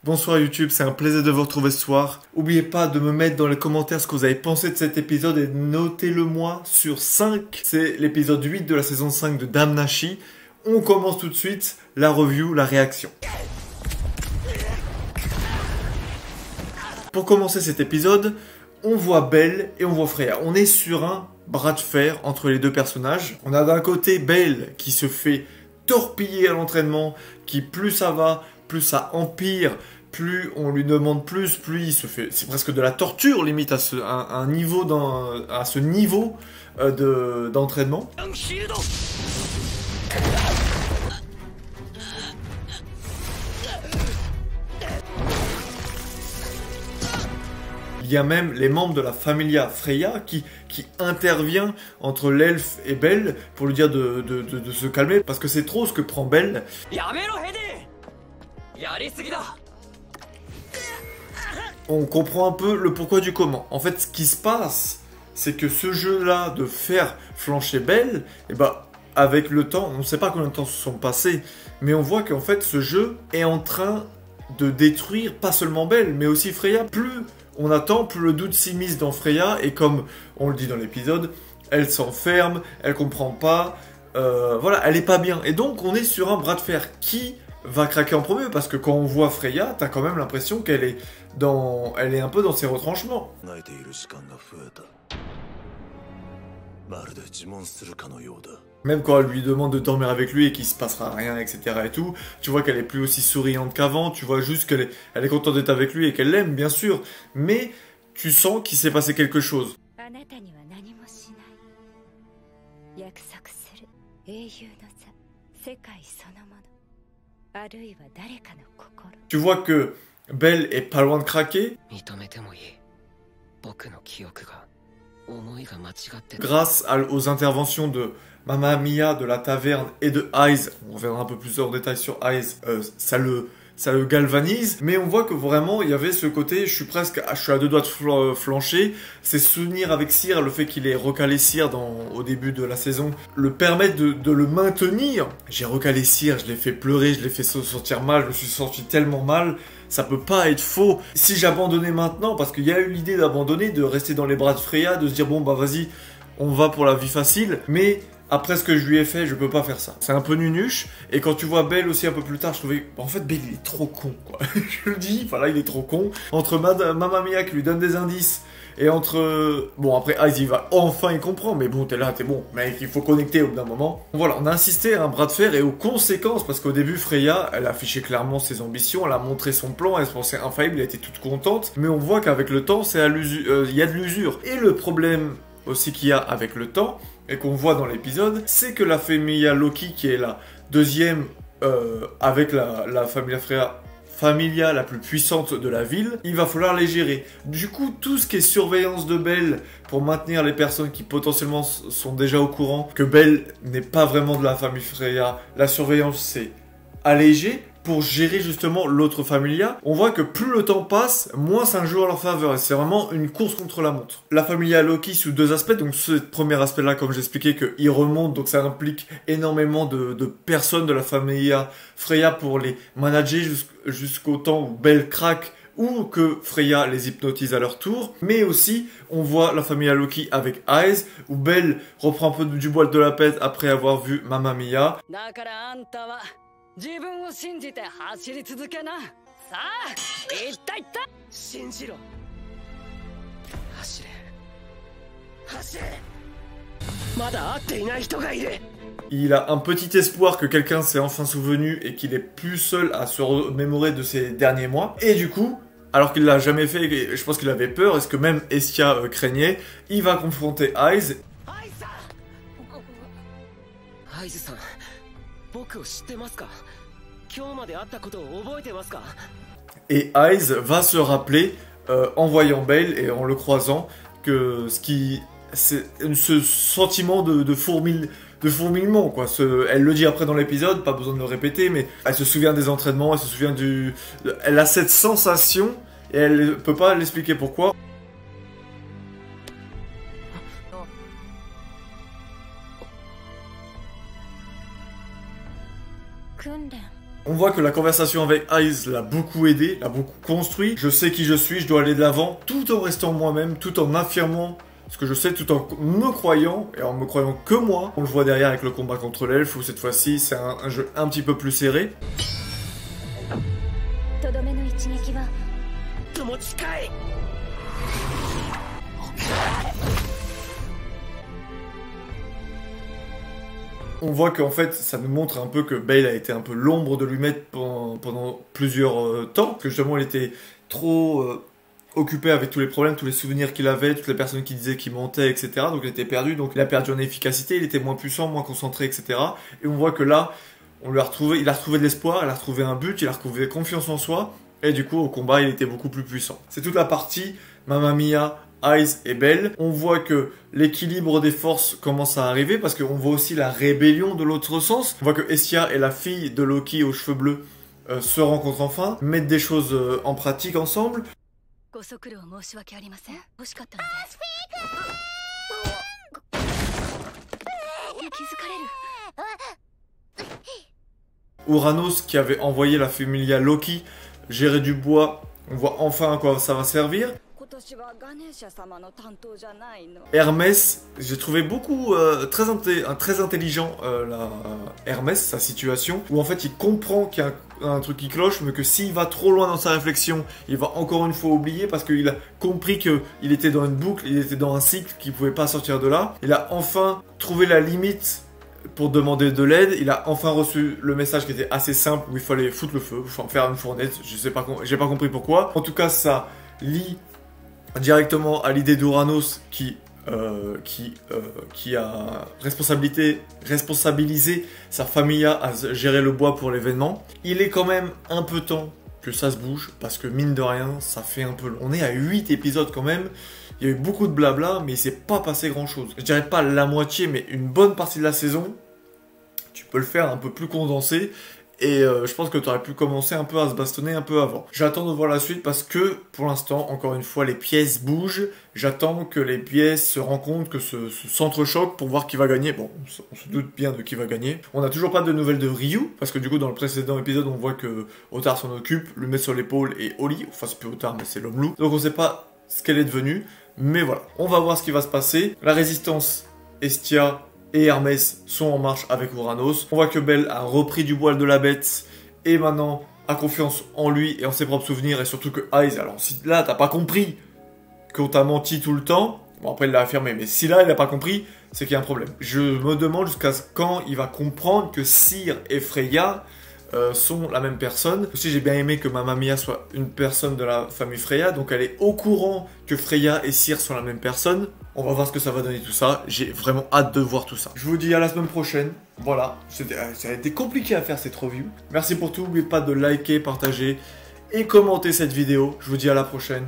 Bonsoir YouTube, c'est un plaisir de vous retrouver ce soir. N'oubliez pas de me mettre dans les commentaires ce que vous avez pensé de cet épisode et notez-le moi sur 5. C'est l'épisode 8 de la saison 5 de Dame Nashi. On commence tout de suite la review, la réaction. Pour commencer cet épisode, on voit Belle et on voit Freya. On est sur un bras de fer entre les deux personnages. On a d'un côté Belle qui se fait torpiller à l'entraînement, qui plus ça va, plus ça empire, plus on lui demande plus il se fait... C'est presque de la torture limite à ce niveau d'entraînement. Il y a même les membres de la Familia Freya qui intervient entre l'elfe et Belle pour lui dire de se calmer parce que c'est trop ce que prend Belle. On comprend un peu le pourquoi du comment. En fait, ce qui se passe, c'est que ce jeu-là de faire flancher Belle, et avec le temps, on ne sait pas combien de temps se sont passés, mais on voit qu'en fait, ce jeu est en train de détruire pas seulement Belle, mais aussi Freya. Plus on attend, plus le doute s'immisce dans Freya, et comme on le dit dans l'épisode, elle s'enferme, elle comprend pas, voilà, elle est pas bien. Et donc, on est sur un bras de fer qui va craquer en premier, parce que quand on voit Freya, t'as quand même l'impression qu'elle est elle est un peu dans ses retranchements. Même quand elle lui demande de dormir avec lui et qu'il se passera rien, etc. et tout, tu vois qu'elle est plus aussi souriante qu'avant, tu vois juste qu'elle est contente d'être avec lui et qu'elle l'aime, bien sûr, mais tu sens qu'il s'est passé quelque chose. Tu vois que Belle est pas loin de craquer. Grâce aux interventions de Mamma Mia, de la taverne et de Eyes, on reviendra un peu plus en détail sur Eyes, ça le galvanise, mais on voit que vraiment il y avait ce côté, je suis à deux doigts de flancher, ces souvenirs avec Cyr, le fait qu'il ait recalé Cyr au début de la saison, le permettre de le maintenir. J'ai recalé Cyr, je l'ai fait pleurer, je l'ai fait sentir mal, je me suis senti tellement mal, ça peut pas être faux. Si j'abandonnais maintenant, parce qu'il y a eu l'idée d'abandonner, de rester dans les bras de Freya, de se dire bon bah vas-y, on va pour la vie facile, mais après ce que je lui ai fait, je peux pas faire ça. C'est un peu nunuche. Et quand tu vois Belle aussi un peu plus tard, je trouvais... En fait, Belle, il est trop con, quoi. Je le dis, voilà, il est trop con. Entre Mamma Mia qui lui donne des indices, et entre... Bon, après, Eyes, il va enfin y comprendre. Mais bon, t'es là, t'es bon. Mec, il faut connecter au bout d'un moment. Voilà, on a insisté à un bras de fer et aux conséquences. Parce qu'au début, Freya, elle affichait clairement ses ambitions. Elle a montré son plan. Elle se pensait infaillible. Elle était toute contente. Mais on voit qu'avec le temps, il y a de l'usure. Et le problème aussi qu'il y a avec le temps, et qu'on voit dans l'épisode, c'est que la Familia Loki, qui est la deuxième avec la Familia la plus puissante de la ville, il va falloir les gérer. Du coup, tout ce qui est surveillance de Belle pour maintenir les personnes qui potentiellement sont déjà au courant que Belle n'est pas vraiment de la famille Freya, la surveillance c'est allégé. Pour gérer justement l'autre Familia, on voit que plus le temps passe, moins ça joue à leur faveur. Et c'est vraiment une course contre la montre. La Familia Loki sous deux aspects. Donc ce premier aspect-là, comme j'expliquais, qu'il remonte. Donc ça implique énormément de personnes de la Familia Freya pour les manager jusqu'au temps où Belle craque ou que Freya les hypnotise à leur tour. Mais aussi, on voit la Familia Loki avec Eyes, où Belle reprend un peu du bois de la pète après avoir vu Mamma Mia. Il a un petit espoir que quelqu'un s'est enfin souvenu et qu'il est plus seul à se remémorer de ses derniers mois. Et du coup, alors qu'il l'a jamais fait, et je pense qu'il avait peur, est-ce que même Estia craignait, il va confronter Eyes. Et Eyes va se rappeler, en voyant Belle et en le croisant, que ce sentiment de fourmillement, quoi. Elle le dit après dans l'épisode, pas besoin de le répéter, mais elle se souvient des entraînements, elle se souvient elle a cette sensation, et elle peut pas l'expliquer pourquoi. On voit que la conversation avec Aiz l'a beaucoup aidé, l'a beaucoup construit. Je sais qui je suis, je dois aller de l'avant, tout en restant moi-même, tout en affirmant ce que je sais, tout en me croyant, et en me croyant que moi. On le voit derrière avec le combat contre l'elfe, où cette fois-ci, c'est un jeu un petit peu plus serré. On voit qu'en fait, ça nous montre un peu que Bale a été un peu l'ombre de lui-même pendant plusieurs temps, que justement il était trop occupé avec tous les problèmes, tous les souvenirs qu'il avait, toutes les personnes qui disaient qu'il mentait, etc. Donc il était perdu, donc il a perdu en efficacité, il était moins puissant, moins concentré, etc. Et on voit que là, il a retrouvé de l'espoir, il a retrouvé un but, il a retrouvé confiance en soi, et du coup au combat il était beaucoup plus puissant. C'est toute la partie Mamma Mia, Aiz et Belle. On voit que l'équilibre des forces commence à arriver parce qu'on voit aussi la rébellion de l'autre sens. On voit que Estia et la fille de Loki aux cheveux bleus se rencontrent enfin, mettent des choses en pratique ensemble. Uranos qui avait envoyé la familia Loki gérer du bois, on voit enfin à quoi ça va servir. Hermès, j'ai trouvé beaucoup très intelligent Hermès, sa situation, où en fait il comprend qu'il y a un truc qui cloche, mais que s'il va trop loin dans sa réflexion, il va encore une fois oublier parce qu'il a compris qu'il était dans une boucle, il était dans un cycle, qu'il pouvait pas sortir de là. Il a enfin trouvé la limite pour demander de l'aide. Il a enfin reçu le message qui était assez simple, où il fallait foutre le feu, faire une fournaise. J'ai pas compris pourquoi. En tout cas, ça lie directement à l'idée d'Uranos qui a responsabilisé sa famille à gérer le bois pour l'événement. Il est quand même un peu temps que ça se bouge, parce que mine de rien, ça fait un peu long. On est à 8 épisodes quand même. Il y a eu beaucoup de blabla, mais il s'est pas passé grand chose. Je dirais pas la moitié, mais une bonne partie de la saison, tu peux le faire un peu plus condensé. Et je pense que tu aurais pu commencer un peu à se bastonner un peu avant. J'attends de voir la suite parce que, pour l'instant, encore une fois, les pièces bougent. J'attends que les pièces se rencontrent, que se s'entrechoquent pour voir qui va gagner. Bon, on se doute bien de qui va gagner. On n'a toujours pas de nouvelles de Ryu, parce que du coup, dans le précédent épisode, on voit que Ottar s'en occupe, le met sur l'épaule et Oli, enfin c'est plus Ottar, mais c'est l'homme loup. Donc on sait pas ce qu'elle est devenue, mais voilà. On va voir ce qui va se passer. La résistance, Estia et Hermès sont en marche avec Uranos. On voit que Belle a repris du poil de la bête et maintenant a confiance en lui et en ses propres souvenirs, et surtout que Aiz, alors si là t'as pas compris qu'on t'a menti tout le temps, bon après il l'a affirmé, mais si là il a pas compris, c'est qu'il y a un problème. Je me demande jusqu'à quand il va comprendre que Cyr et Freya sont la même personne. Aussi j'ai bien aimé que Mamma Mia soit une personne de la famille Freya, donc elle est au courant que Freya et Cyr sont la même personne. On va voir ce que ça va donner tout ça, j'ai vraiment hâte de voir tout ça. Je vous dis à la semaine prochaine, voilà, ça a été compliqué à faire cette review. Merci pour tout, n'oubliez pas de liker, partager et commenter cette vidéo. Je vous dis à la prochaine.